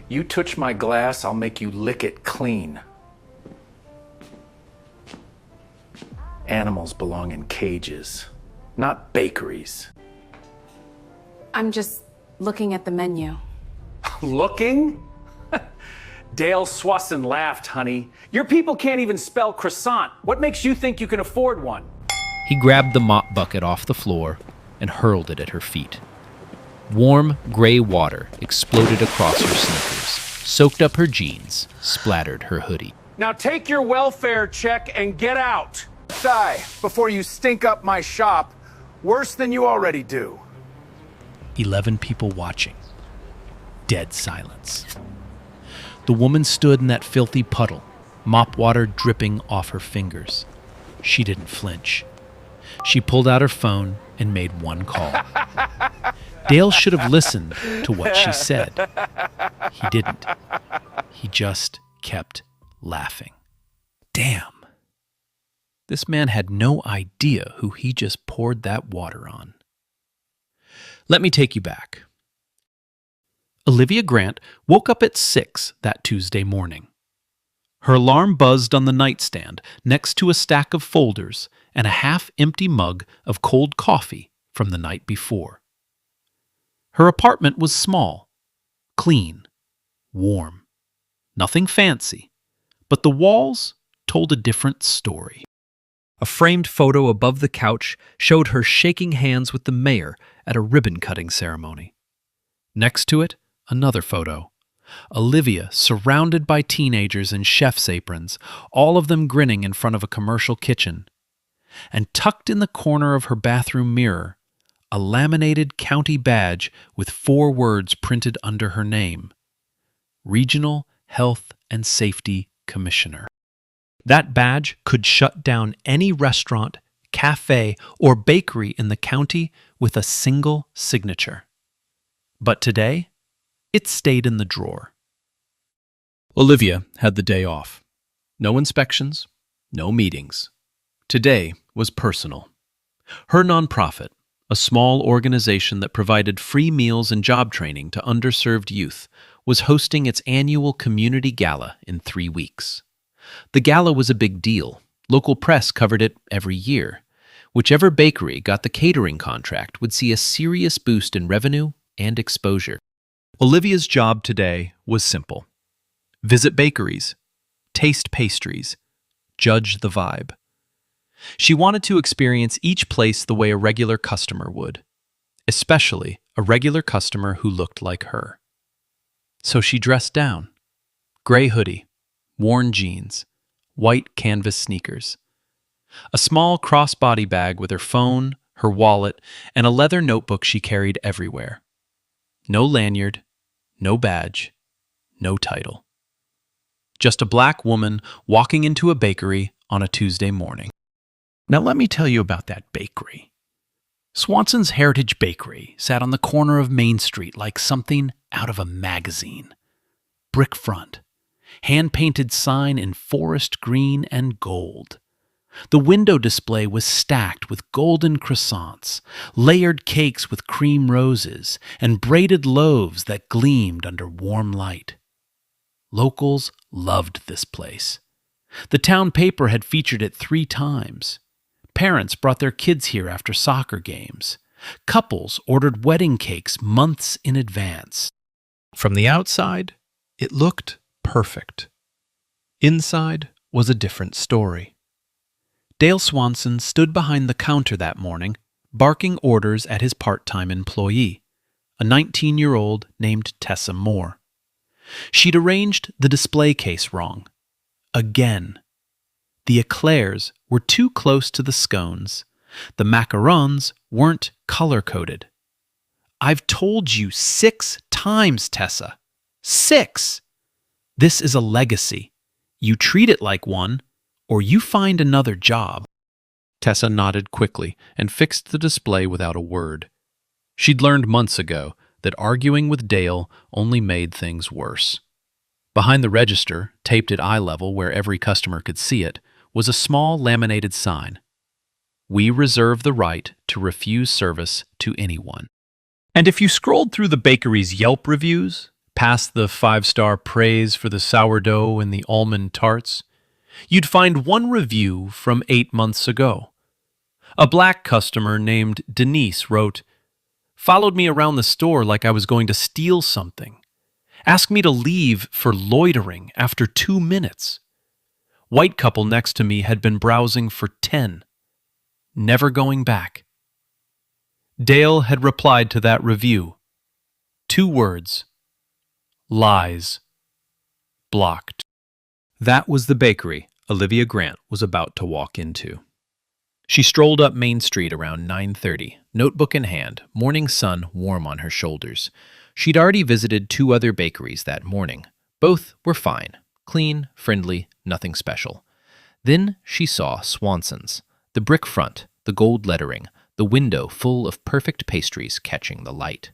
You touch my glass, I'll make you lick it clean. Animals belong in cages, not bakeries. I'm just looking at the menu. Looking? Dale Swasson laughed, honey. Your people can't even spell croissant. What makes you think you can afford one? He grabbed the mop bucket off the floor and hurled it at her feet. Warm, gray water exploded across her sneakers, soaked up her jeans, splattered her hoodie. Now take your welfare check and get out. Die before you stink up my shop, worse than you already do. 11 people watching. Dead silence. The woman stood in that filthy puddle, mop water dripping off her fingers. She didn't flinch. She pulled out her phone and made one call. Dale should have listened to what she said. He didn't. He just kept laughing. Damn. This man had no idea who he just poured that water on. Let me take you back. Olivia Grant woke up at 6 that Tuesday morning. Her alarm buzzed on the nightstand next to a stack of folders and a half-empty mug of cold coffee from the night before. Her apartment was small, clean, warm. Nothing fancy, but the walls told a different story. A framed photo above the couch showed her shaking hands with the mayor at a ribbon-cutting ceremony. Next to it, another photo. Olivia surrounded by teenagers in chef's aprons, all of them grinning in front of a commercial kitchen. And tucked in the corner of her bathroom mirror, a laminated county badge with 4 words printed under her name: Regional Health and Safety Commissioner. That badge could shut down any restaurant, cafe, or bakery in the county with a single signature. But today, it stayed in the drawer. Olivia had the day off. No inspections, no meetings. Today was personal. Her nonprofit, a small organization that provided free meals and job training to underserved youth, was hosting its annual community gala in 3 weeks. The gala was a big deal. Local press covered it every year. Whichever bakery got the catering contract would see a serious boost in revenue and exposure. Olivia's job today was simple. Visit bakeries, taste pastries, judge the vibe. She wanted to experience each place the way a regular customer would, especially a regular customer who looked like her. So she dressed down. Gray hoodie, worn jeans, white canvas sneakers. A small crossbody bag with her phone, her wallet, and a leather notebook she carried everywhere. No lanyard, no badge, no title. Just a black woman walking into a bakery on a Tuesday morning. Now let me tell you about that bakery. Swanson's Heritage Bakery sat on the corner of Main Street like something out of a magazine. Brick front, hand-painted sign in forest green and gold. The window display was stacked with golden croissants, layered cakes with cream roses, and braided loaves that gleamed under warm light. Locals loved this place. The town paper had featured it 3 times. Parents brought their kids here after soccer games. Couples ordered wedding cakes months in advance. From the outside, it looked perfect. Inside was a different story. Dale Swanson stood behind the counter that morning, barking orders at his part-time employee, a 19-year-old named Tessa Moore. She'd arranged the display case wrong. Again. The eclairs were too close to the scones. The macarons weren't color-coded. "I've told you 6 times, Tessa. 6! This is a legacy. You treat it like one, or you find another job." Tessa nodded quickly and fixed the display without a word. She'd learned months ago that arguing with Dale only made things worse. Behind the register, taped at eye level where every customer could see it, was a small laminated sign. "We reserve the right to refuse service to anyone." And if you scrolled through the bakery's Yelp reviews, past the five-star praise for the sourdough and the almond tarts, you'd find one review from 8 months ago. A black customer named Denise wrote, "Followed me around the store like I was going to steal something. Asked me to leave for loitering after 2 minutes. White couple next to me had been browsing for 10. Never going back." Dale had replied to that review. 2 words. Lies. Blocked. That was the bakery Olivia Grant was about to walk into. She strolled up Main Street around 9:30, notebook in hand, morning sun warm on her shoulders. She'd already visited 2 other bakeries that morning. Both were fine, clean, friendly, nothing special. Then she saw Swanson's, the brick front, the gold lettering, the window full of perfect pastries catching the light.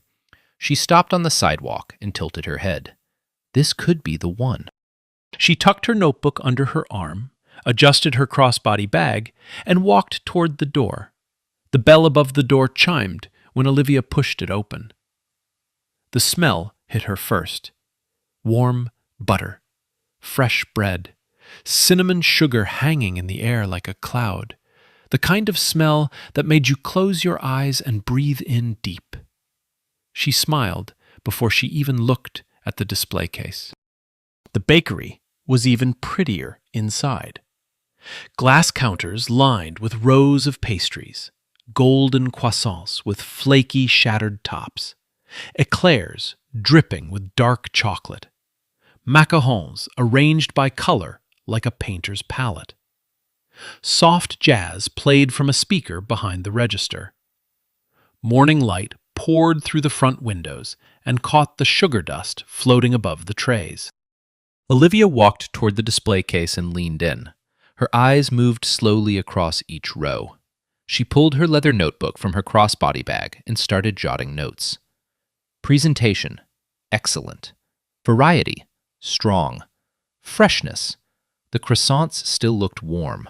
She stopped on the sidewalk and tilted her head. This could be the one. She tucked her notebook under her arm, adjusted her crossbody bag, and walked toward the door. The bell above the door chimed when Olivia pushed it open. The smell hit her first. Warm butter, fresh bread, cinnamon sugar hanging in the air like a cloud. The kind of smell that made you close your eyes and breathe in deep. She smiled before she even looked at the display case. The bakery was even prettier inside. Glass counters lined with rows of pastries, golden croissants with flaky, shattered tops, eclairs dripping with dark chocolate, macarons arranged by color like a painter's palette. Soft jazz played from a speaker behind the register. Morning light poured through the front windows and caught the sugar dust floating above the trays. Olivia walked toward the display case and leaned in. Her eyes moved slowly across each row. She pulled her leather notebook from her crossbody bag and started jotting notes. Presentation, excellent. Variety, strong. Freshness. The croissants still looked warm.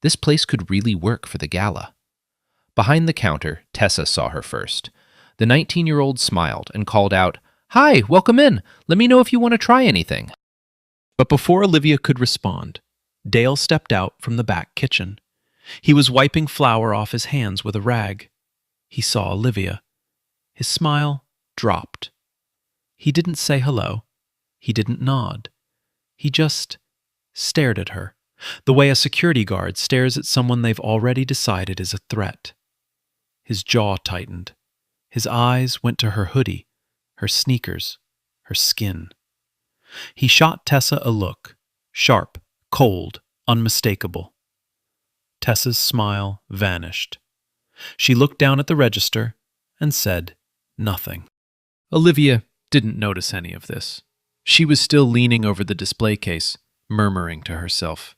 This place could really work for the gala. Behind the counter, Tessa saw her first. The 19-year-old smiled and called out, "Hi, welcome in. Let me know if you want to try anything." But before Olivia could respond, Dale stepped out from the back kitchen. He was wiping flour off his hands with a rag. He saw Olivia. His smile dropped. He didn't say hello. He didn't nod. He just stared at her, the way a security guard stares at someone they've already decided is a threat. His jaw tightened. His eyes went to her hoodie, her sneakers, her skin. He shot Tessa a look, sharp, cold, unmistakable. Tessa's smile vanished. She looked down at the register and said nothing. Olivia didn't notice any of this. She was still leaning over the display case, murmuring to herself,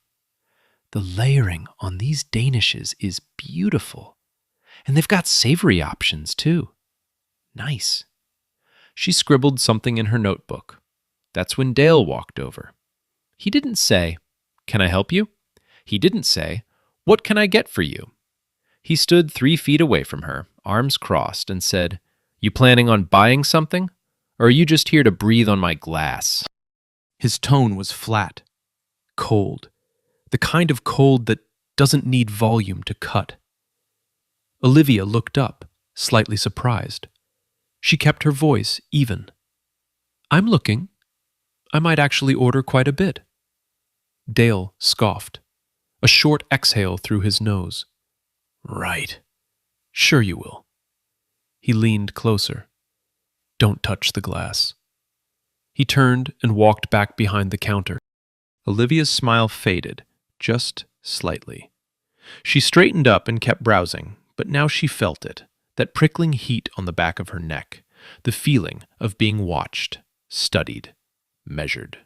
"The layering on these danishes is beautiful. And they've got savory options, too. Nice." She scribbled something in her notebook. That's when Dale walked over. He didn't say, "Can I help you?" He didn't say, "What can I get for you?" He stood 3 feet away from her, arms crossed, and said, "You planning on buying something? Or are you just here to breathe on my glass?" His tone was flat, cold, the kind of cold that doesn't need volume to cut. Olivia looked up, slightly surprised. She kept her voice even. "I'm looking. I might actually order quite a bit." Dale scoffed. A short exhale through his nose. "Right. Sure you will." He leaned closer. "Don't touch the glass." He turned and walked back behind the counter. Olivia's smile faded, just slightly. She straightened up and kept browsing, but now she felt it, that prickling heat on the back of her neck, the feeling of being watched, studied, measured.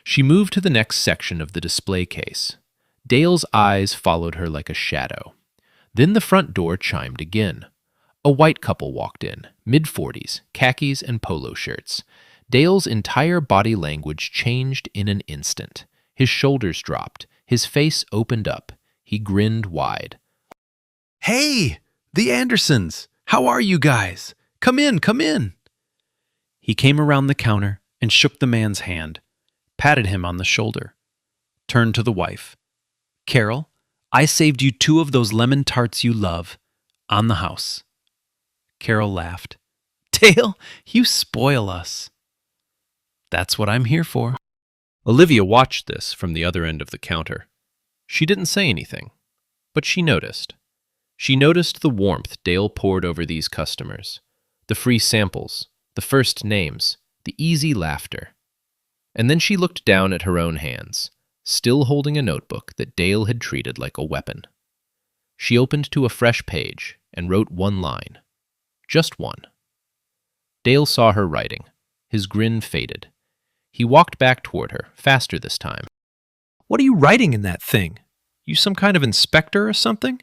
She moved to the next section of the display case. Dale's eyes followed her like a shadow. Then the front door chimed again. A white couple walked in, mid-40s, khakis and polo shirts. Dale's entire body language changed in an instant. His shoulders dropped. His face opened up. He grinned wide. "Hey, the Andersons! How are you guys? Come in, come in!" He came around the counter and shook the man's hand, patted him on the shoulder, turned to the wife. Carol, I saved you 2 of those lemon tarts you love, on the house. Carol laughed. Dale, you spoil us. That's what I'm here for. Olivia watched this from the other end of the counter. She didn't say anything, but she noticed. She noticed the warmth Dale poured over these customers, the free samples, the first names, the easy laughter. And then she looked down at her own hands, still holding a notebook that Dale had treated like a weapon. She opened to a fresh page and wrote 1 line. Just one. Dale saw her writing. His grin faded. He walked back toward her, faster this time. What are you writing in that thing? You some kind of inspector or something?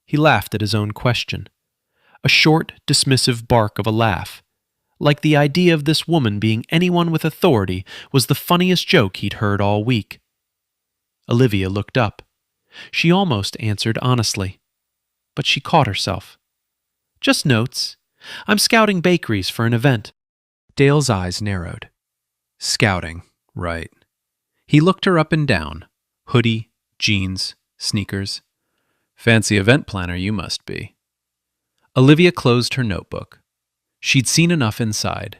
He laughed at his own question. A short, dismissive bark of a laugh. Like the idea of this woman being anyone with authority was the funniest joke he'd heard all week. Olivia looked up. She almost answered honestly. But she caught herself. Just notes. I'm scouting bakeries for an event. Dale's eyes narrowed. Scouting, right. He looked her up and down. Hoodie, jeans, sneakers. Fancy event planner you must be. Olivia closed her notebook. She'd seen enough inside.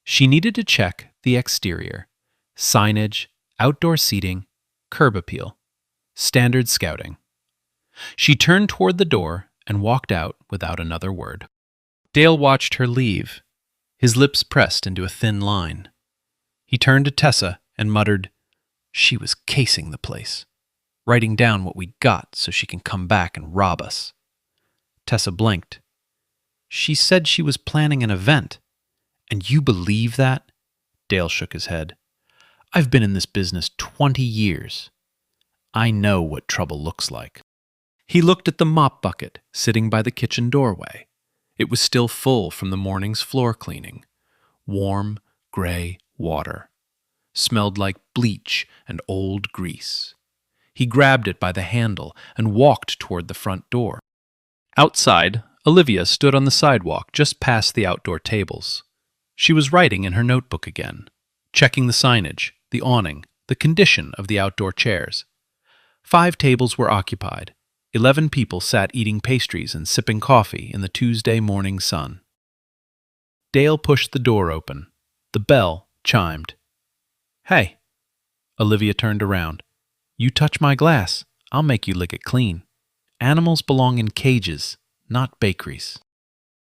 She needed to check the exterior. Signage, outdoor seating, curb appeal. Standard scouting. She turned toward the door and walked out without another word. Dale watched her leave, his lips pressed into a thin line. He turned to Tessa and muttered, She was casing the place, writing down what we got so she can come back and rob us. Tessa blinked. She said she was planning an event. And you believe that? Dale shook his head. I've been in this business 20 years. I know what trouble looks like. He looked at the mop bucket sitting by the kitchen doorway. It was still full from the morning's floor cleaning. Warm, gray water. Smelled like bleach and old grease. He grabbed it by the handle and walked toward the front door. Outside, Olivia stood on the sidewalk just past the outdoor tables. She was writing in her notebook again, checking the signage, the awning, the condition of the outdoor chairs. 5 tables were occupied. 11 people sat eating pastries and sipping coffee in the Tuesday morning sun. Dale pushed the door open. The bell chimed. Hey. Olivia turned around. You touch my glass, I'll make you lick it clean. Animals belong in cages, not bakeries.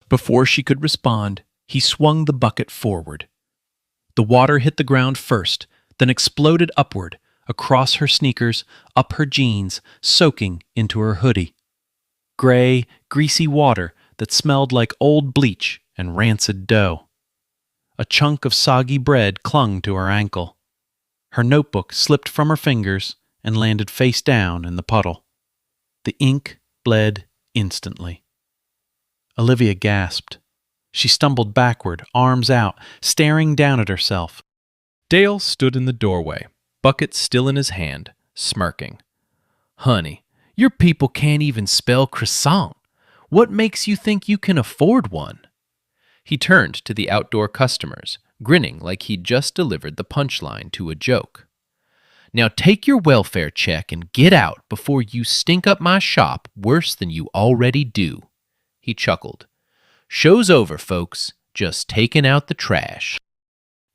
Before she could respond, he swung the bucket forward. The water hit the ground first, then exploded upward, across her sneakers, up her jeans, soaking into her hoodie. Gray, greasy water that smelled like old bleach and rancid dough. A chunk of soggy bread clung to her ankle. Her notebook slipped from her fingers and landed face down in the puddle. The ink bled instantly. Olivia gasped. She stumbled backward, arms out, staring down at herself. Dale stood in the doorway, bucket still in his hand, smirking. Honey, your people can't even spell croissant. What makes you think you can afford one? He turned to the outdoor customers, grinning like he'd just delivered the punchline to a joke. Now take your welfare check and get out before you stink up my shop worse than you already do. He chuckled. Show's over, folks. Just taking out the trash.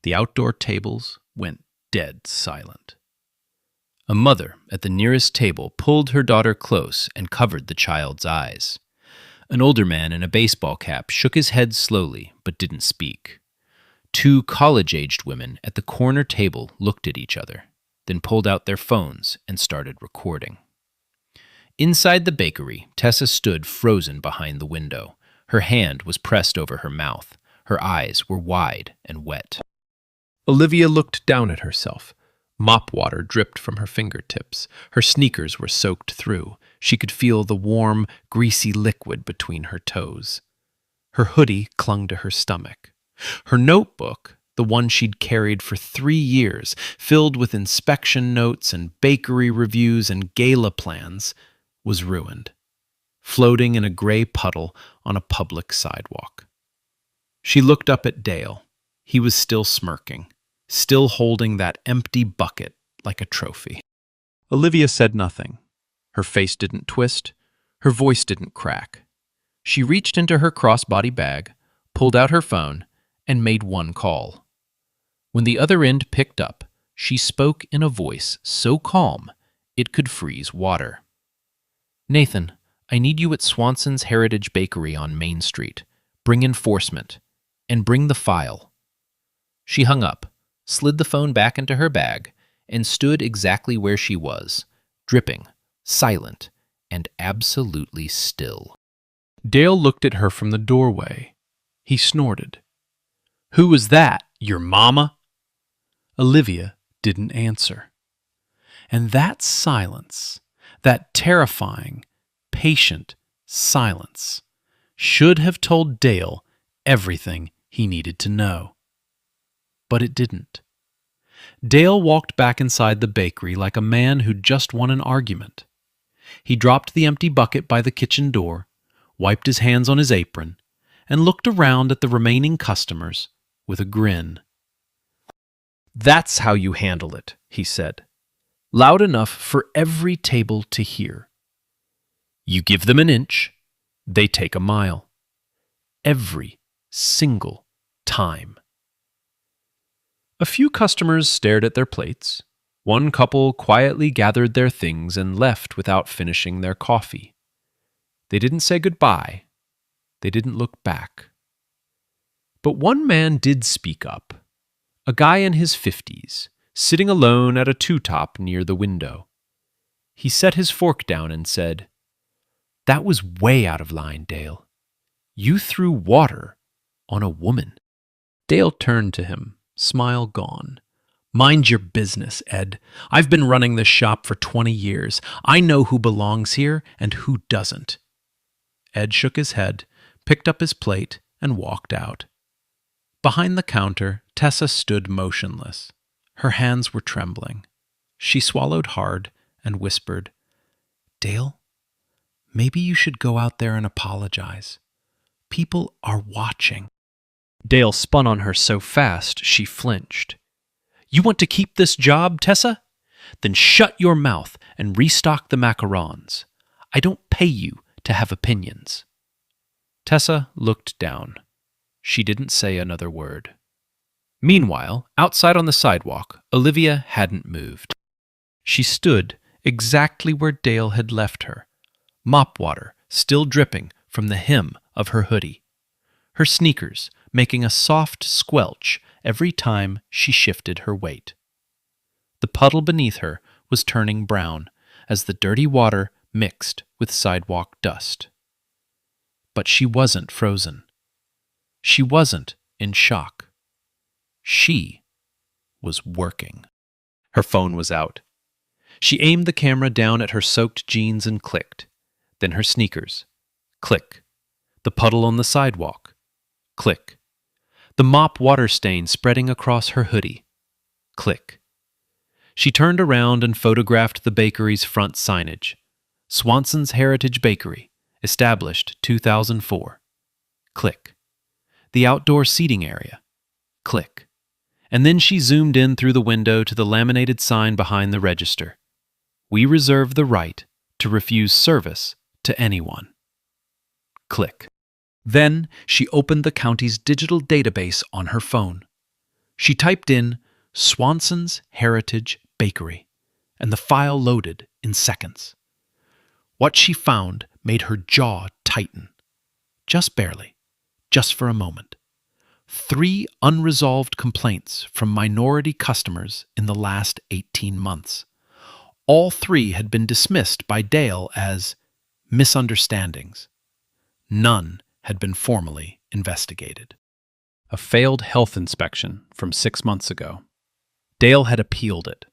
The outdoor tables went dead silent. A mother at the nearest table pulled her daughter close and covered the child's eyes. An older man in a baseball cap shook his head slowly but didn't speak. 2 college-aged women at the corner table looked at each other, then pulled out their phones and started recording. Inside the bakery, Tessa stood frozen behind the window. Her hand was pressed over her mouth. Her eyes were wide and wet. Olivia looked down at herself. Mop water dripped from her fingertips. Her sneakers were soaked through. She could feel the warm, greasy liquid between her toes. Her hoodie clung to her stomach. Her notebook, the one she'd carried for 3 years, filled with inspection notes and bakery reviews and gala plans, was ruined, floating in a gray puddle on a public sidewalk. She looked up at Dale. He was still smirking, still holding that empty bucket like a trophy. Olivia said nothing. Her face didn't twist, her voice didn't crack. She reached into her crossbody bag, pulled out her phone, and made one call. When the other end picked up, she spoke in a voice so calm it could freeze water. "Nathan, I need you at Swanson's Heritage Bakery on Main Street. Bring enforcement. And bring the file." She hung up, slid the phone back into her bag, and stood exactly where she was, dripping, silent, and absolutely still. Dale looked at her from the doorway. He snorted. "Who was that? Your mama?" Olivia didn't answer. And that silence, that terrifying, patient silence, should have told Dale everything he needed to know. But it didn't. Dale walked back inside the bakery like a man who'd just won an argument. He dropped the empty bucket by the kitchen door, wiped his hands on his apron, and looked around at the remaining customers with a grin. "That's how you handle it," he said, loud enough for every table to hear. "You give them an inch, they take a mile. Every single time." A few customers stared at their plates. One couple quietly gathered their things and left without finishing their coffee. They didn't say goodbye. They didn't look back. But one man did speak up. A guy in his 50s, sitting alone at a two-top near the window. He set his fork down and said, "That was way out of line, Dale. You threw water on a woman." Dale turned to him, smile gone. "Mind your business, Ed. I've been running this shop for 20 years. I know who belongs here and who doesn't." Ed shook his head, picked up his plate, and walked out. Behind the counter, Tessa stood motionless. Her hands were trembling. She swallowed hard and whispered, "Dale, maybe you should go out there and apologize. People are watching." Dale spun on her so fast she flinched. "You want to keep this job, Tessa? Then shut your mouth and restock the macarons. I don't pay you to have opinions." Tessa looked down. She didn't say another word. Meanwhile, outside on the sidewalk, Olivia hadn't moved. She stood exactly where Dale had left her, mop water still dripping from the hem of her hoodie, her sneakers making a soft squelch every time she shifted her weight. The puddle beneath her was turning brown as the dirty water mixed with sidewalk dust. But she wasn't frozen. She wasn't in shock. She was working. Her phone was out. She aimed the camera down at her soaked jeans and clicked. Then her sneakers. Click. The puddle on the sidewalk. Click. The mop water stain spreading across her hoodie. Click. She turned around and photographed the bakery's front signage. Swanson's Heritage Bakery, established 2004. Click. The outdoor seating area. Click. And then she zoomed in through the window to the laminated sign behind the register. "We reserve the right to refuse service to anyone." Click. Then she opened the county's digital database on her phone. She typed in Swanson's Heritage Bakery, and the file loaded in seconds. What she found made her jaw tighten. Just barely, just for a moment. 3 unresolved complaints from minority customers in the last 18 months. All 3 had been dismissed by Dale as misunderstandings. None had been formally investigated. A failed health inspection from 6 months ago. Dale had appealed it.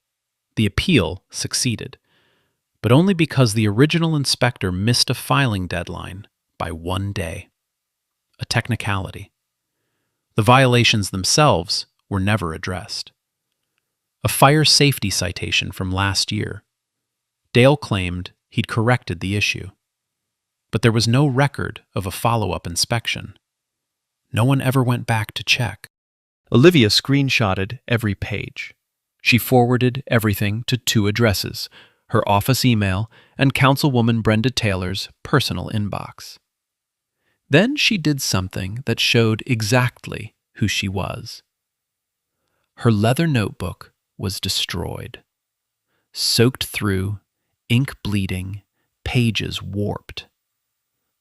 The appeal succeeded, but only because the original inspector missed a filing deadline by 1 day. A technicality. The violations themselves were never addressed. A fire safety citation from last year. Dale claimed he'd corrected the issue, but there was no record of a follow-up inspection. No one ever went back to check. Olivia screenshotted every page. She forwarded everything to 2 addresses, her office email and Councilwoman Brenda Taylor's personal inbox. Then she did something that showed exactly who she was. Her leather notebook was destroyed, soaked through, ink bleeding, pages warped.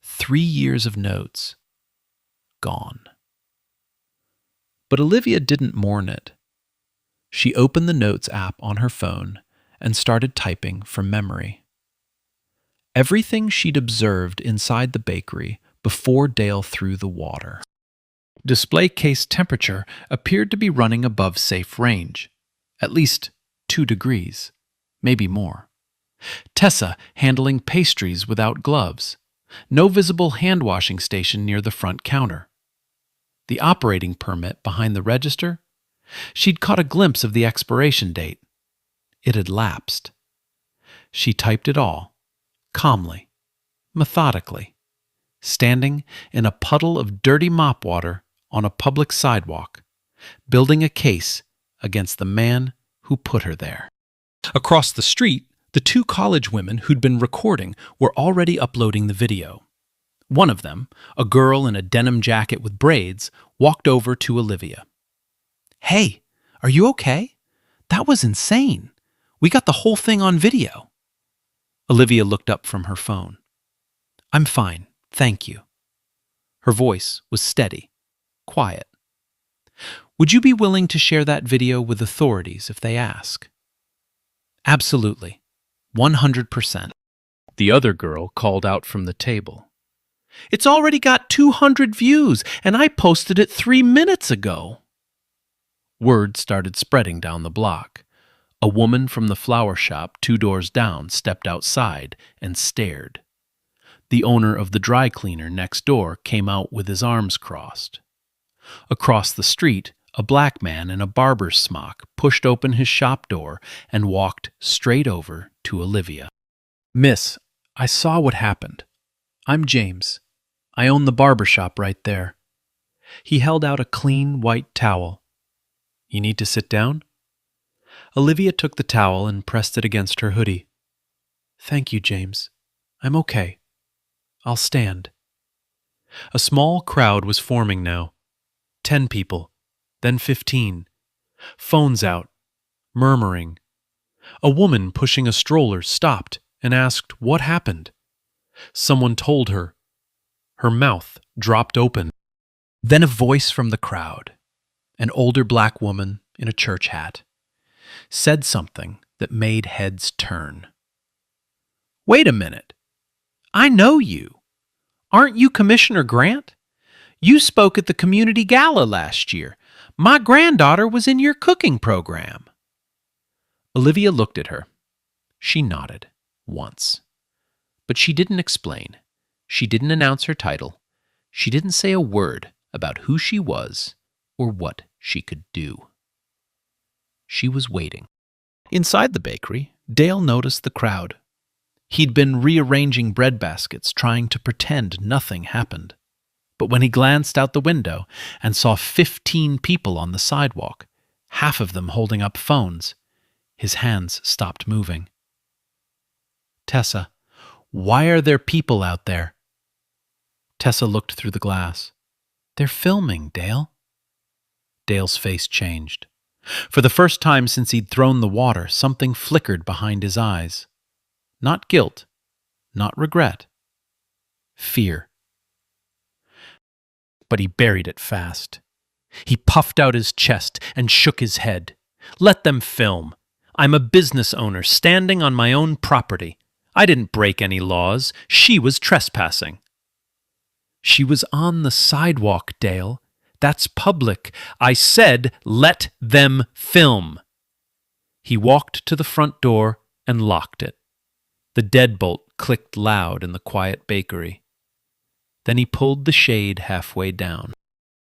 3 years of notes gone. But Olivia didn't mourn it. She opened the Notes app on her phone and started typing from memory. Everything she'd observed inside the bakery before Dale threw the water. Display case temperature appeared to be running above safe range, at least 2 degrees, maybe more. Tessa handling pastries without gloves. No visible hand-washing station near the front counter. The operating permit behind the register? She'd caught a glimpse of the expiration date. It had lapsed. She typed it all, calmly, methodically, standing in a puddle of dirty mop water on a public sidewalk, building a case against the man who put her there. Across the street, the 2 college women who'd been recording were already uploading the video. One of them, a girl in a denim jacket with braids, walked over to Olivia. "Hey, are you okay? That was insane. We got the whole thing on video." Olivia looked up from her phone. "I'm fine, thank you." Her voice was steady, quiet. "Would you be willing to share that video with authorities if they ask?" "Absolutely. 100%. The other girl called out from the table. "It's already got 200 views, and I posted it 3 minutes ago." Word started spreading down the block. A woman from the flower shop 2 doors down stepped outside and stared. The owner of the dry cleaner next door came out with his arms crossed. Across the street, a black man in a barber's smock pushed open his shop door and walked straight over to Olivia. "Miss, I saw what happened. I'm James. I own the barber shop right there." He held out a clean white towel. "You need to sit down?" Olivia took the towel and pressed it against her hoodie. "Thank you, James. I'm okay. I'll stand." A small crowd was forming now. 10 people, then 15. Phones out, murmuring. A woman pushing a stroller stopped and asked what happened. Someone told her. Her mouth dropped open. Then a voice from the crowd, an older black woman in a church hat, said something that made heads turn. "Wait a minute. I know you. Aren't you Commissioner Grant? You spoke at the community gala last year. My granddaughter was in your cooking program." Olivia looked at her. She nodded, once. But she didn't explain. She didn't announce her title. She didn't say a word about who she was or what she could do. She was waiting. Inside the bakery, Dale noticed the crowd. He'd been rearranging bread baskets, trying to pretend nothing happened. But when he glanced out the window and saw 15 people on the sidewalk, half of them holding up phones, his hands stopped moving. "Tessa, why are there people out there?" Tessa looked through the glass. "They're filming, Dale." Dale's face changed. For the first time since he'd thrown the water, something flickered behind his eyes. Not guilt, not regret. Fear. But he buried it fast. He puffed out his chest and shook his head. "Let them film. I'm a business owner standing on my own property. I didn't break any laws. She was trespassing." "She was on the sidewalk, Dale. That's public. I said let them film." He walked to the front door and locked it. The deadbolt clicked loud in the quiet bakery. Then he pulled the shade halfway down.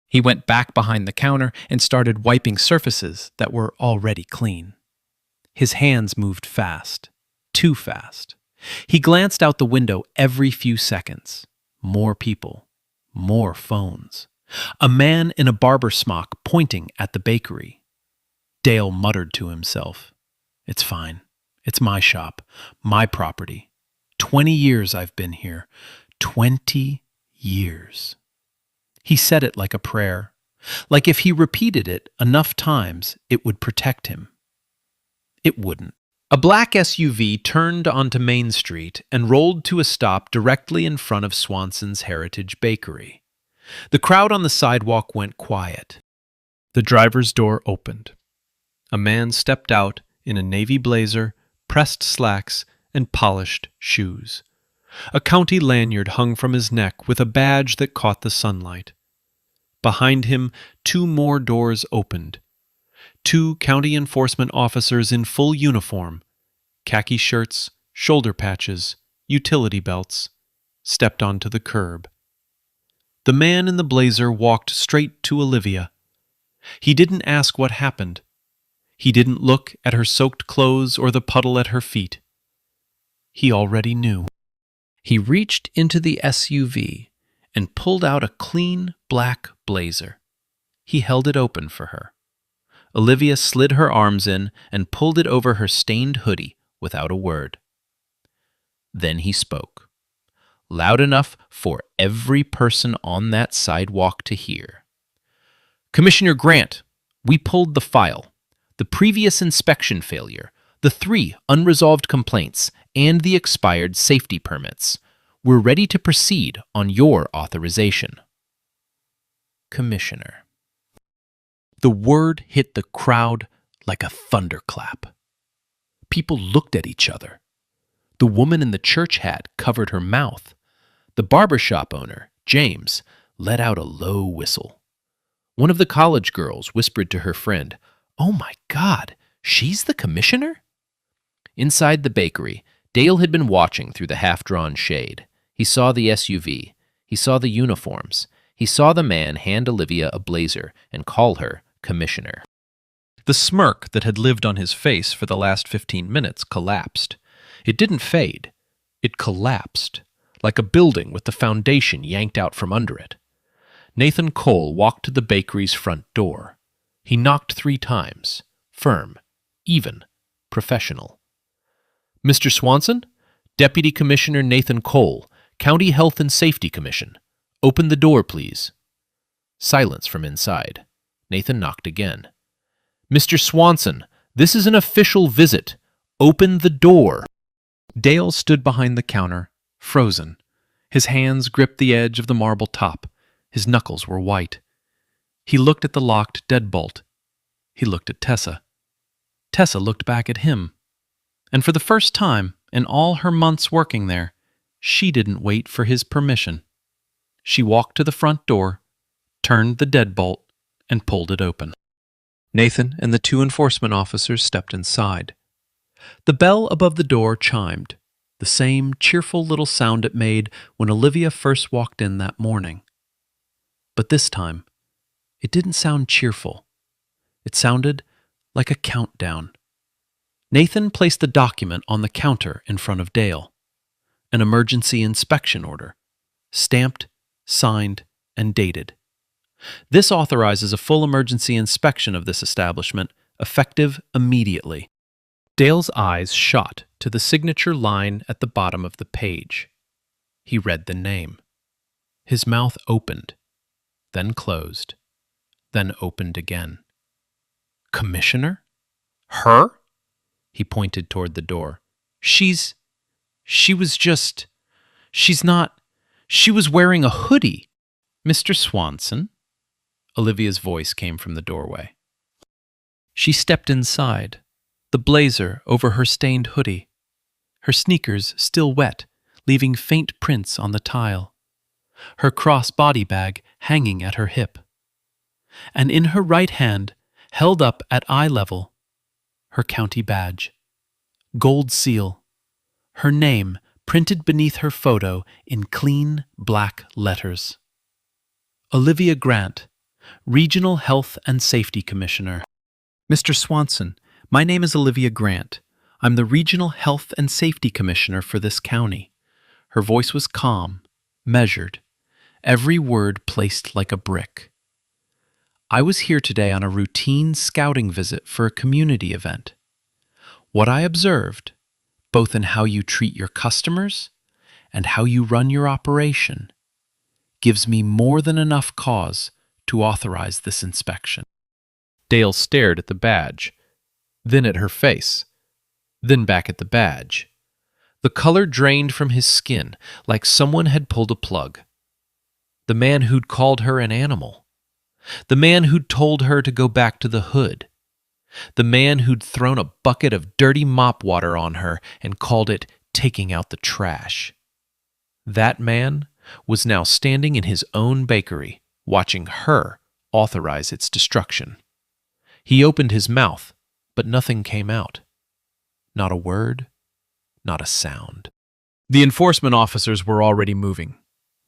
He went back behind the counter and started wiping surfaces that were already clean. His hands moved fast, too fast. He glanced out the window every few seconds. More people, more phones. A man in a barber smock pointing at the bakery. Dale muttered to himself, "It's fine. It's my shop, my property. 20 years I've been here. 20 years." He said it like a prayer, like if he repeated it enough times, it would protect him. It wouldn't. A black SUV turned onto Main Street and rolled to a stop directly in front of Swanson's Heritage Bakery. The crowd on the sidewalk went quiet. The driver's door opened. A man stepped out in a navy blazer, pressed slacks, and polished shoes. A county lanyard hung from his neck with a badge that caught the sunlight. Behind him, 2 more doors opened. 2 county enforcement officers in full uniform, khaki shirts, shoulder patches, utility belts, stepped onto the curb. The man in the blazer walked straight to Olivia. He didn't ask what happened. He didn't look at her soaked clothes or the puddle at her feet. He already knew. He reached into the SUV and pulled out a clean black blazer. He held it open for her. Olivia slid her arms in and pulled it over her stained hoodie without a word. Then he spoke, loud enough for every person on that sidewalk to hear. "Commissioner Grant, we pulled the file. The previous inspection failure, the 3 unresolved complaints, and the expired safety permits. We're ready to proceed on your authorization." Commissioner. The word hit the crowd like a thunderclap. People looked at each other. The woman in the church hat covered her mouth. The barbershop owner, James, let out a low whistle. One of the college girls whispered to her friend, "Oh my God, she's the commissioner?" Inside the bakery, Dale had been watching through the half-drawn shade. He saw the SUV. He saw the uniforms. He saw the man hand Olivia a blazer and call her commissioner. The smirk that had lived on his face for the last 15 minutes collapsed. It didn't fade. It collapsed, like a building with the foundation yanked out from under it. Nathan Cole walked to the bakery's front door. He knocked 3 times, firm, even, professional. "Mr. Swanson? Deputy Commissioner Nathan Cole, County Health and Safety Commission. Open the door, please." Silence from inside. Nathan knocked again. "Mr. Swanson, this is an official visit. Open the door." Dale stood behind the counter, frozen. His hands gripped the edge of the marble top. His knuckles were white. He looked at the locked deadbolt. He looked at Tessa. Tessa looked back at him. And for the first time in all her months working there, she didn't wait for his permission. She walked to the front door, turned the deadbolt, and pulled it open. Nathan and the 2 enforcement officers stepped inside. The bell above the door chimed, the same cheerful little sound it made when Olivia first walked in that morning. But this time, it didn't sound cheerful. It sounded like a countdown. Nathan placed the document on the counter in front of Dale. An emergency inspection order, stamped, signed, and dated. This authorizes a full emergency inspection of this establishment, effective immediately. Dale's eyes shot to the signature line at the bottom of the page. He read the name. His mouth opened, then closed, then opened again. "Commissioner? Her?" He pointed toward the door. She was wearing a hoodie." "Mr. Swanson?" Olivia's voice came from the doorway. She stepped inside, the blazer over her stained hoodie, her sneakers still wet, leaving faint prints on the tile, her cross-body bag hanging at her hip. And in her right hand, held up at eye level, her county badge, gold seal, her name printed beneath her photo in clean black letters. Olivia Grant, Regional Health and Safety Commissioner. "Mr. Swanson, my name is Olivia Grant. I'm the Regional Health and Safety Commissioner for this county." Her voice was calm, measured, every word placed like a brick. I was here today on a routine scouting visit for a community event. What I observed, both in how you treat your customers and how you run your operation, gives me more than enough cause to authorize this inspection. Dale stared at the badge, then at her face, then back at the badge. The color drained from his skin like someone had pulled a plug. The man who'd called her an animal. The man who'd told her to go back to the hood. The man who'd thrown a bucket of dirty mop water on her and called it taking out the trash. That man was now standing in his own bakery, watching her authorize its destruction. He opened his mouth, but nothing came out. Not a word, not a sound. The enforcement officers were already moving.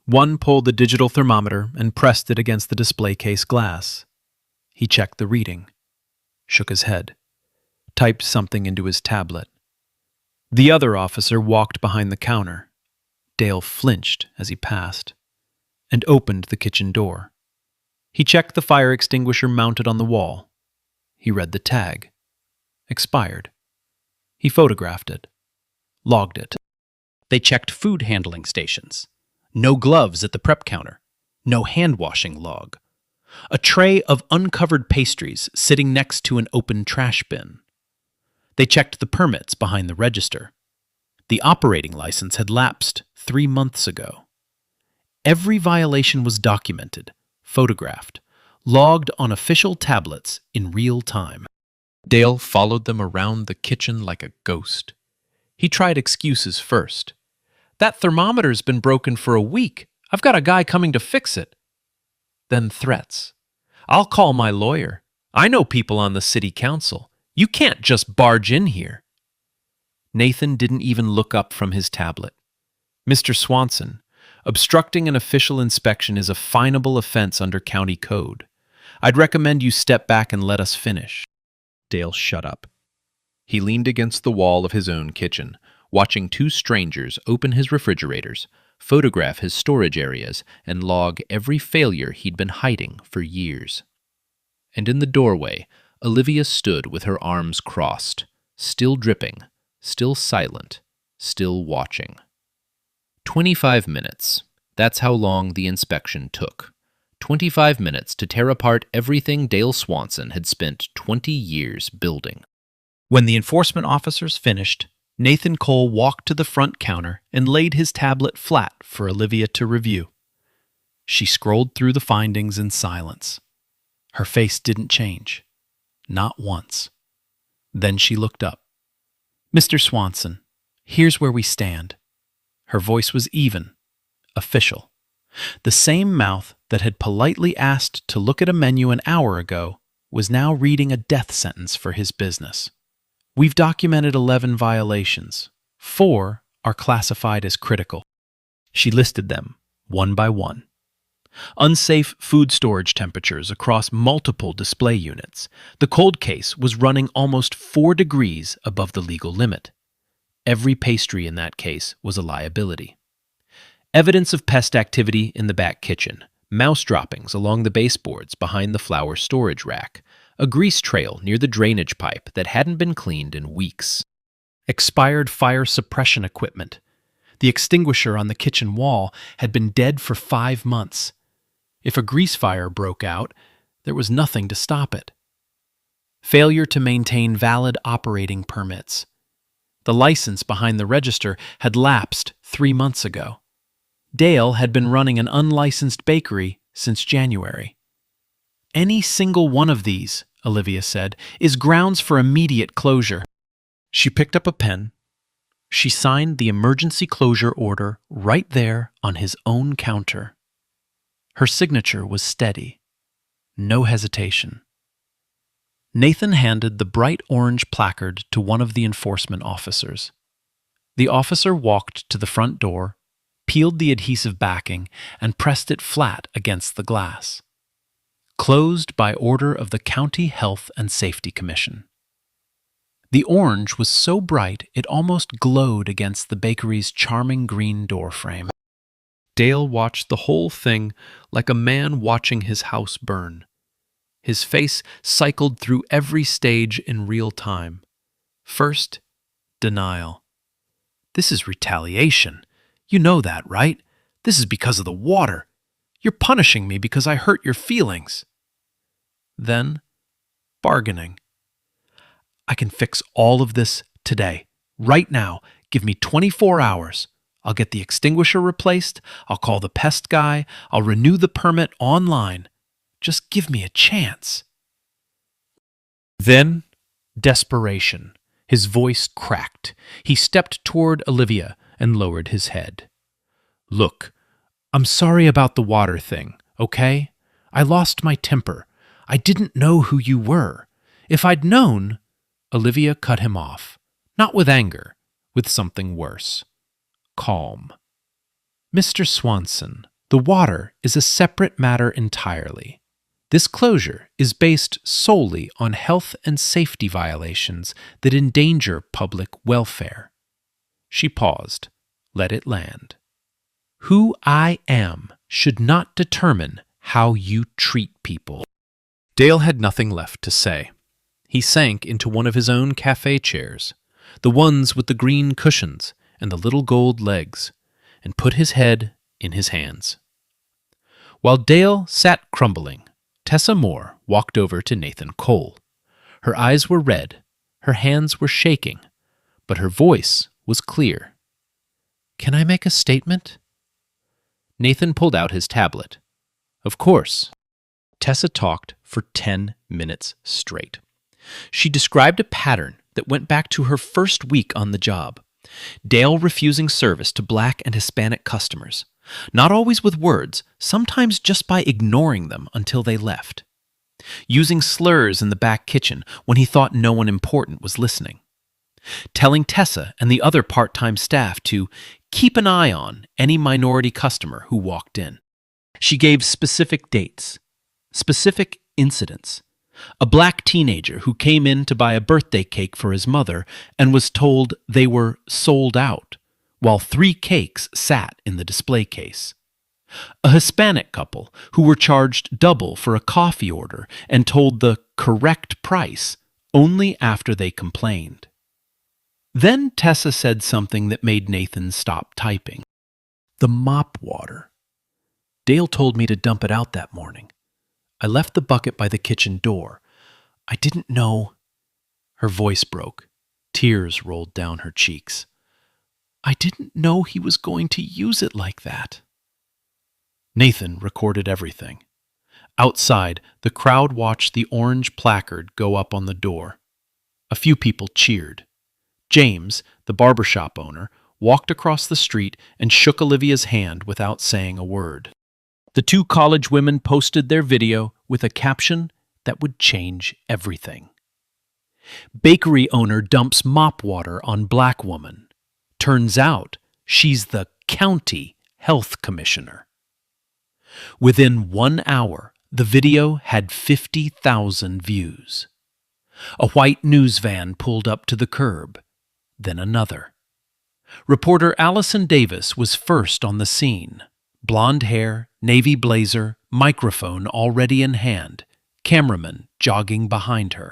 One pulled the digital thermometer and pressed it against the display case glass. He checked the reading, shook his head, typed something into his tablet. The other officer walked behind the counter. Dale flinched as he passed, and opened the kitchen door. He checked the fire extinguisher mounted on the wall. He read the tag. Expired. He photographed it, logged it. They checked food handling stations. No gloves at the prep counter. No hand-washing log. A tray of uncovered pastries sitting next to an open trash bin. They checked the permits behind the register. The operating license had lapsed 3 months ago. Every violation was documented, photographed, logged on official tablets in real time. Dale followed them around the kitchen like a ghost. He tried excuses first. That thermometer's been broken for a week. I've got a guy coming to fix it. Then threats. I'll call my lawyer. I know people on the city council. You can't just barge in here. Nathan didn't even look up from his tablet. Mr. Swanson, obstructing an official inspection is a finable offense under county code. I'd recommend you step back and let us finish. Dale shut up. He leaned against the wall of his own kitchen, watching two strangers open his refrigerators, photograph his storage areas, and log every failure he'd been hiding for years. And in the doorway, Olivia stood with her arms crossed, still dripping, still silent, still watching. 25 minutes. That's how long the inspection took. 25 minutes to tear apart everything Dale Swanson had spent 20 years building. When the enforcement officers finished, Nathan Cole walked to the front counter and laid his tablet flat for Olivia to review. She scrolled through the findings in silence. Her face didn't change. Not once. Then she looked up. Mr. Swanson, here's where we stand. Her voice was even, official. The same mouth that had politely asked to look at a menu an hour ago was now reading a death sentence for his business. We've documented 11 violations. 4 are classified as critical. She listed them, one by one. Unsafe food storage temperatures across multiple display units. The cold case was running almost 4 degrees above the legal limit. Every pastry in that case was a liability. Evidence of pest activity in the back kitchen. Mouse droppings along the baseboards behind the flour storage rack. A grease trail near the drainage pipe that hadn't been cleaned in weeks. Expired fire suppression equipment. The extinguisher on the kitchen wall had been dead for 5 months. If a grease fire broke out, there was nothing to stop it. Failure to maintain valid operating permits. The license behind the register had lapsed 3 months ago. Dale had been running an unlicensed bakery since January. Any single one of these, Olivia said, is grounds for immediate closure. She picked up a pen. She signed the emergency closure order right there on his own counter. Her signature was steady. No hesitation. Nathan handed the bright orange placard to one of the enforcement officers. The officer walked to the front door, peeled the adhesive backing, and pressed it flat against the glass. Closed by order of the County Health and Safety Commission. The orange was so bright it almost glowed against the bakery's charming green doorframe. Dale watched the whole thing like a man watching his house burn. His face cycled through every stage in real time. First, denial. This is retaliation. You know that, right? This is because of the water. You're punishing me because I hurt your feelings. Then, bargaining. I can fix all of this today. Right now, give me 24 hours. I'll get the extinguisher replaced. I'll call the pest guy. I'll renew the permit online. Just give me a chance. Then, desperation. His voice cracked. He stepped toward Olivia and lowered his head. Look, I'm sorry about the water thing, okay? I lost my temper. I didn't know who you were. If I'd known... Olivia cut him off, not with anger, with something worse. Calm. Mr. Swanson, the water is a separate matter entirely. This closure is based solely on health and safety violations that endanger public welfare. She paused. Let it land. Who I am should not determine how you treat people. Dale had nothing left to say. He sank into one of his own cafe chairs, the ones with the green cushions and the little gold legs, and put his head in his hands. While Dale sat crumbling, Tessa Moore walked over to Nathan Cole. Her eyes were red, her hands were shaking, but her voice was clear. Can I make a statement? Nathan pulled out his tablet. Of course. Tessa talked for 10 minutes straight. She described a pattern that went back to her first week on the job. Dale refusing service to Black and Hispanic customers, not always with words, sometimes just by ignoring them until they left. Using slurs in the back kitchen when he thought no one important was listening. Telling Tessa and the other part-time staff to keep an eye on any minority customer who walked in. She gave specific dates, specific incidents. A Black teenager who came in to buy a birthday cake for his mother and was told they were sold out, while 3 cakes sat in the display case. A Hispanic couple who were charged double for a coffee order and told the correct price only after they complained. Then Tessa said something that made Nathan stop typing. The mop water. Dale told me to dump it out that morning. I left the bucket by the kitchen door. I didn't know... Her voice broke. Tears rolled down her cheeks. I didn't know he was going to use it like that. Nathan recorded everything. Outside, the crowd watched the orange placard go up on the door. A few people cheered. James, the barbershop owner, walked across the street and shook Olivia's hand without saying a word. The 2 college women posted their video with a caption that would change everything. Bakery owner dumps mop water on Black woman. Turns out she's the county health commissioner. Within 1 hour, the video had 50,000 views. A white news van pulled up to the curb, then another. Reporter Allison Davis was first on the scene. Blonde hair, navy blazer, microphone already in hand, cameraman jogging behind her.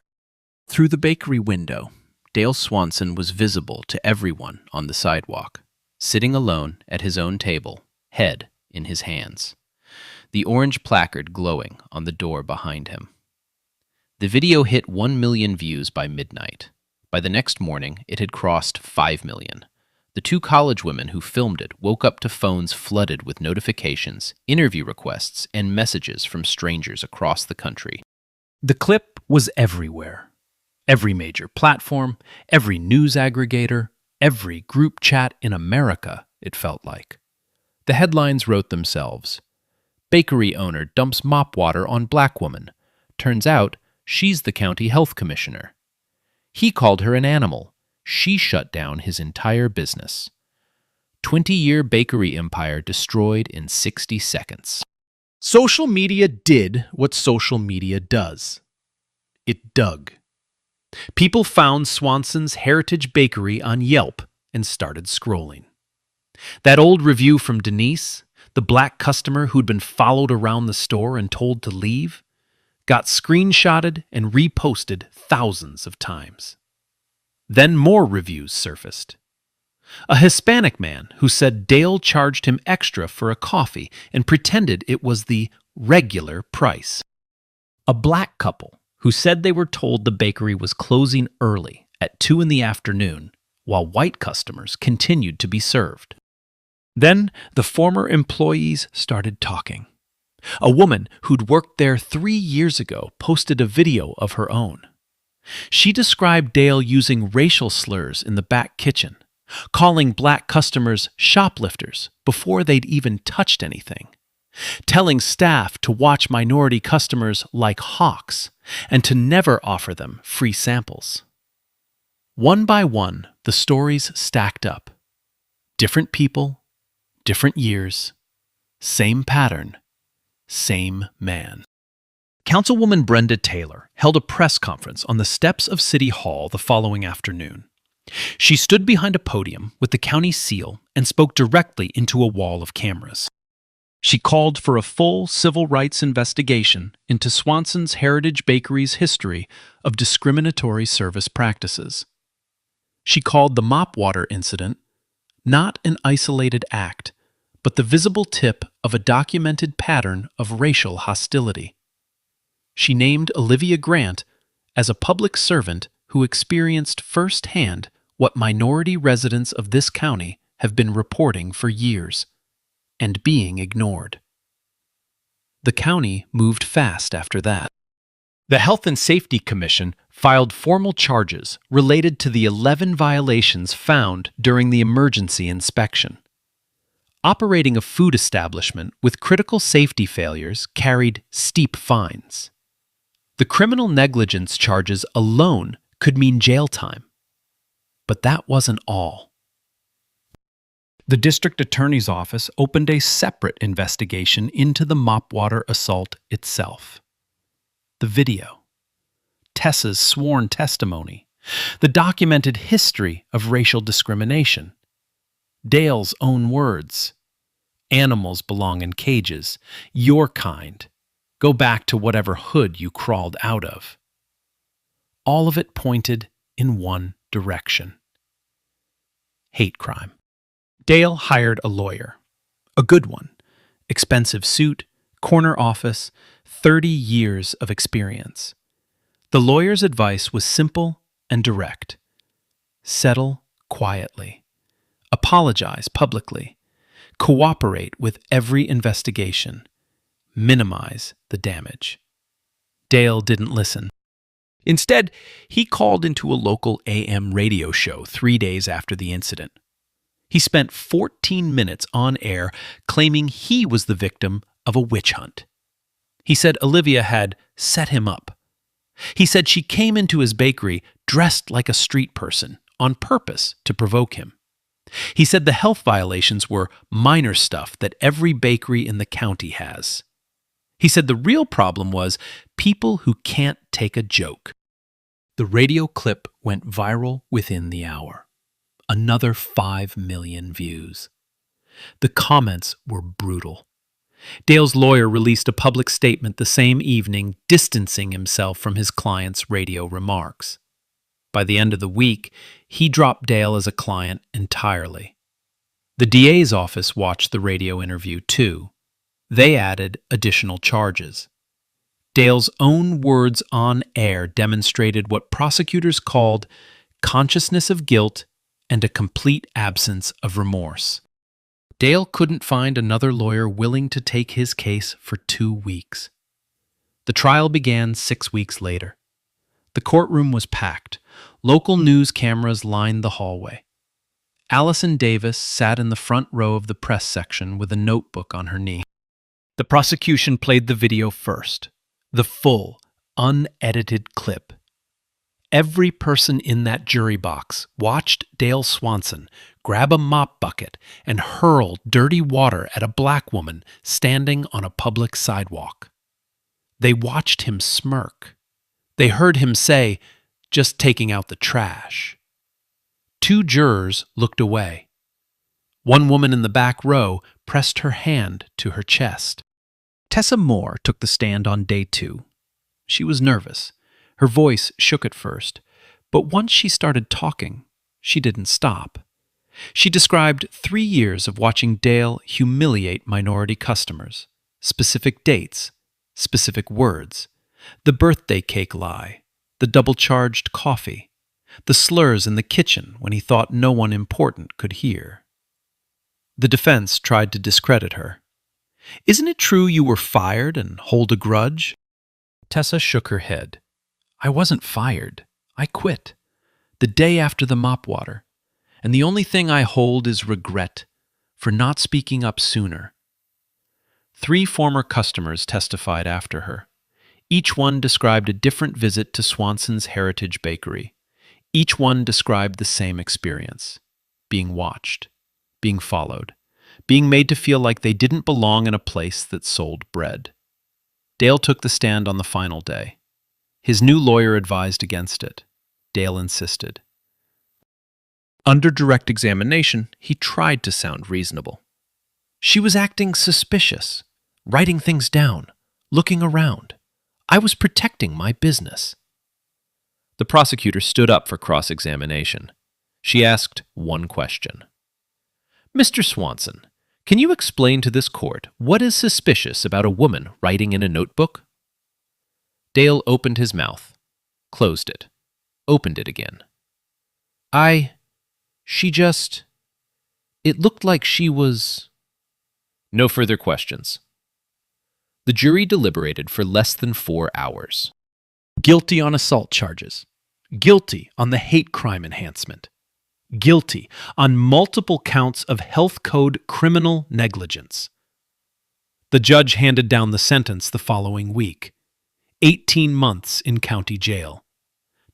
Through the bakery window, Dale Swanson was visible to everyone on the sidewalk, sitting alone at his own table, head in his hands, the orange placard glowing on the door behind him. The video hit 1 million views by midnight. By the next morning, it had crossed 5 million. The 2 college women who filmed it woke up to phones flooded with notifications, interview requests, and messages from strangers across the country. The clip was everywhere. Every major platform, every news aggregator, every group chat in America, it felt like. The headlines wrote themselves. Bakery owner dumps mop water on Black woman. Turns out she's the county health commissioner. He called her an animal. She shut down his entire business. 20-year bakery empire destroyed in 60 seconds. Social media did what social media does. It dug. People found Swanson's Heritage Bakery on Yelp and started scrolling. That old review from Denise, the black customer who'd been followed around the store and told to leave, got screenshotted and reposted thousands of times. Then more reviews surfaced. A Hispanic man who said Dale charged him extra for a coffee and pretended it was the regular price. A black couple who said they were told the bakery was closing early at 2 in the afternoon while white customers continued to be served. Then the former employees started talking. A woman who'd worked there 3 years ago posted a video of her own. She described Dale using racial slurs in the back kitchen, calling black customers shoplifters before they'd even touched anything, telling staff to watch minority customers like hawks and to never offer them free samples. One by one, the stories stacked up. Different people, different years, same pattern, same man. Councilwoman Brenda Taylor held a press conference on the steps of City Hall the following afternoon. She stood behind a podium with the county seal and spoke directly into a wall of cameras. She called for a full civil rights investigation into Swanson's Heritage Bakery's history of discriminatory service practices. She called the mop water incident not an isolated act, but the visible tip of a documented pattern of racial hostility. She named Olivia Grant as a public servant who experienced firsthand what minority residents of this county have been reporting for years and being ignored. The county moved fast after that. The Health and Safety Commission filed formal charges related to the 11 violations found during the emergency inspection. Operating a food establishment with critical safety failures carried steep fines. The criminal negligence charges alone could mean jail time. But that wasn't all. The district attorney's office opened a separate investigation into the mop water assault itself. The video, Tessa's sworn testimony, the documented history of racial discrimination, Dale's own words, animals belong in cages, your kind, go back to whatever hood you crawled out of. All of it pointed in one direction. Hate crime. Dale hired a lawyer. A good one. Expensive suit, corner office, 30 years of experience. The lawyer's advice was simple and direct. Settle quietly. Apologize publicly. Cooperate with every investigation. Minimize the damage. Dale didn't listen. Instead, he called into a local AM radio show 3 days after the incident. He spent 14 minutes on air claiming he was the victim of a witch hunt. He said Olivia had set him up. He said she came into his bakery dressed like a street person on purpose to provoke him. He said the health violations were minor stuff that every bakery in the county has. He said the real problem was people who can't take a joke. The radio clip went viral within the hour. Another 5 million views. The comments were brutal. Dale's lawyer released a public statement the same evening, distancing himself from his client's radio remarks. By the end of the week, he dropped Dale as a client entirely. The DA's office watched the radio interview too. They added additional charges. Dale's own words on air demonstrated what prosecutors called consciousness of guilt and a complete absence of remorse. Dale couldn't find another lawyer willing to take his case for 2 weeks. The trial began 6 weeks later. The courtroom was packed. Local news cameras lined the hallway. Allison Davis sat in the front row of the press section with a notebook on her knee. The prosecution played the video first, the full, unedited clip. Every person in that jury box watched Dale Swanson grab a mop bucket and hurl dirty water at a black woman standing on a public sidewalk. They watched him smirk. They heard him say, "Just taking out the trash." 2 jurors looked away. One woman in the back row pressed her hand to her chest. Tessa Moore took the stand on day 2. She was nervous. Her voice shook at first, but once she started talking, she didn't stop. She described 3 years of watching Dale humiliate minority customers, specific dates, specific words, the birthday cake lie, the double-charged coffee, the slurs in the kitchen when he thought no one important could hear. The defense tried to discredit her. "Isn't it true you were fired and hold a grudge?" Tessa shook her head. "I wasn't fired. I quit. The day after the mop water. And the only thing I hold is regret for not speaking up sooner." 3 former customers testified after her. Each one described a different visit to Swanson's Heritage Bakery. Each one described the same experience: being watched, being followed, being made to feel like they didn't belong in a place that sold bread. Dale took the stand on the final day. His new lawyer advised against it. Dale insisted. Under direct examination, he tried to sound reasonable. "She was acting suspicious, writing things down, looking around. I was protecting my business." The prosecutor stood up for cross-examination. She asked one question. "Mr. Swanson, can you explain to this court what is suspicious about a woman writing in a notebook?" Dale opened his mouth, closed it, opened it again. It looked like she was..." No further questions. The jury deliberated for less than 4 hours. Guilty on assault charges. Guilty on the hate crime enhancement. Guilty on multiple counts of health code criminal negligence. The judge handed down the sentence the following week: 18 months in county jail,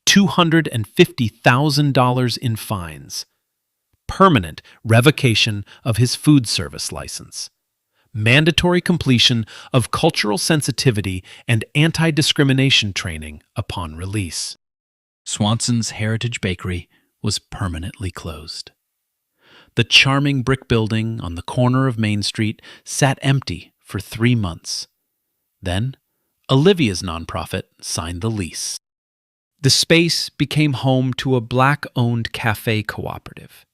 $250,000 in fines, permanent revocation of his food service license, mandatory completion of cultural sensitivity and anti-discrimination training upon release. Swanson's Heritage Bakery was permanently closed. The charming brick building on the corner of Main Street sat empty for 3 months. Then, Olivia's nonprofit signed the lease. The space became home to a Black-owned cafe cooperative.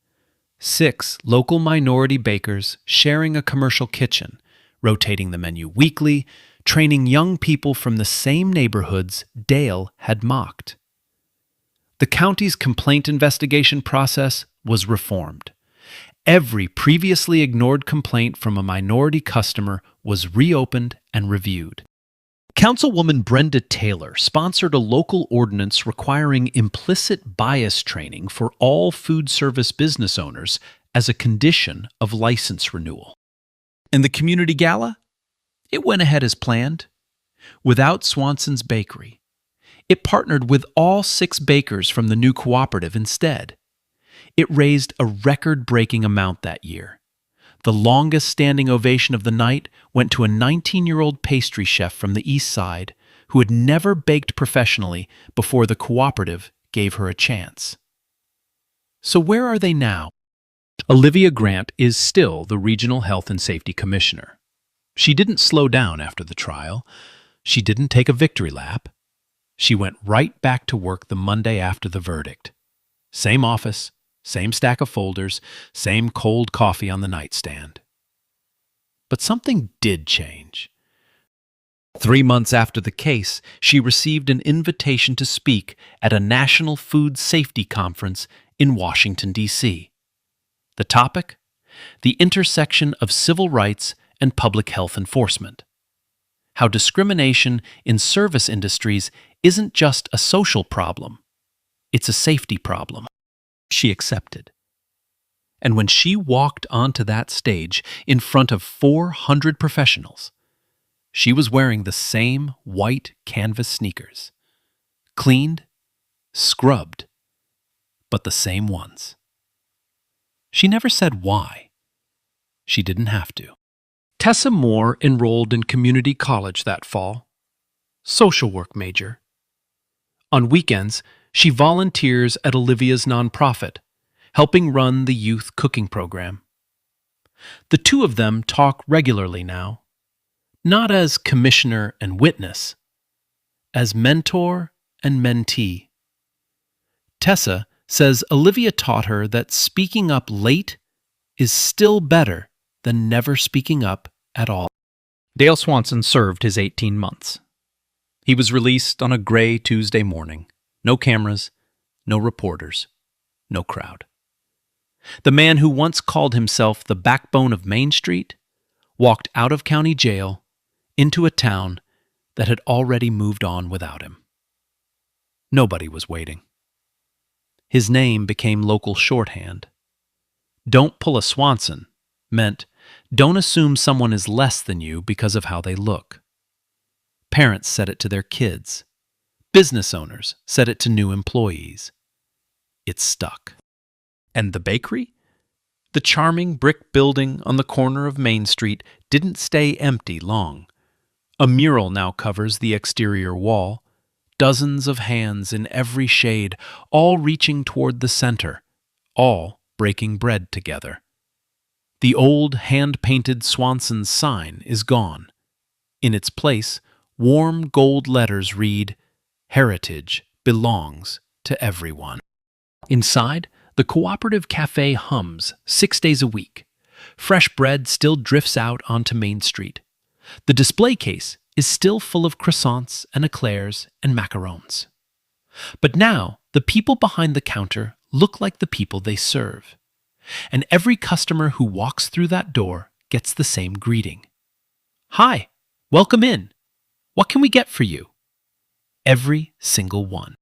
6 local minority bakers sharing a commercial kitchen, rotating the menu weekly, training young people from the same neighborhoods Dale had mocked. The county's complaint investigation process was reformed. Every previously ignored complaint from a minority customer was reopened and reviewed. Councilwoman Brenda Taylor sponsored a local ordinance requiring implicit bias training for all food service business owners as a condition of license renewal. And the community gala? It went ahead as planned. Without Swanson's Bakery, it partnered with all 6 bakers from the new cooperative instead. It raised a record-breaking amount that year. The longest standing ovation of the night went to a 19-year-old pastry chef from the East Side who had never baked professionally before the cooperative gave her a chance. So where are they now? Olivia Grant is still the Regional Health and Safety Commissioner. She didn't slow down after the trial. She didn't take a victory lap. She went right back to work the Monday after the verdict. Same office, same stack of folders, same cold coffee on the nightstand. But something did change. 3 months after the case, she received an invitation to speak at a National Food Safety Conference in Washington, D.C. The topic? The intersection of civil rights and public health enforcement. How discrimination in service industries isn't just a social problem, it's a safety problem. She accepted. And when she walked onto that stage in front of 400 professionals, she was wearing the same white canvas sneakers, cleaned, scrubbed, but the same ones. She never said why. She didn't have to. Tessa Moore enrolled in community college that fall, social work major. On weekends, she volunteers at Olivia's nonprofit, helping run the youth cooking program. The two of them talk regularly now, not as commissioner and witness, as mentor and mentee. Tessa says Olivia taught her that speaking up late is still better than never speaking up at all. Dale Swanson served his 18 months. He was released on a gray Tuesday morning. No cameras, no reporters, no crowd. The man who once called himself the backbone of Main Street walked out of county jail into a town that had already moved on without him. Nobody was waiting. His name became local shorthand. Don't pull a Swanson meant don't assume someone is less than you because of how they look. Parents said it to their kids. Business owners said it to new employees. It stuck. And the bakery? The charming brick building on the corner of Main Street didn't stay empty long. A mural now covers the exterior wall, dozens of hands in every shade, all reaching toward the center, all breaking bread together. The old hand-painted Swanson's sign is gone. In its place, warm gold letters read, "Heritage belongs to everyone." Inside, the cooperative cafe hums 6 days a week. Fresh bread still drifts out onto Main Street. The display case is still full of croissants and eclairs and macarons. But now, the people behind the counter look like the people they serve. And every customer who walks through that door gets the same greeting. "Hi, welcome in. What can we get for you?" Every single one.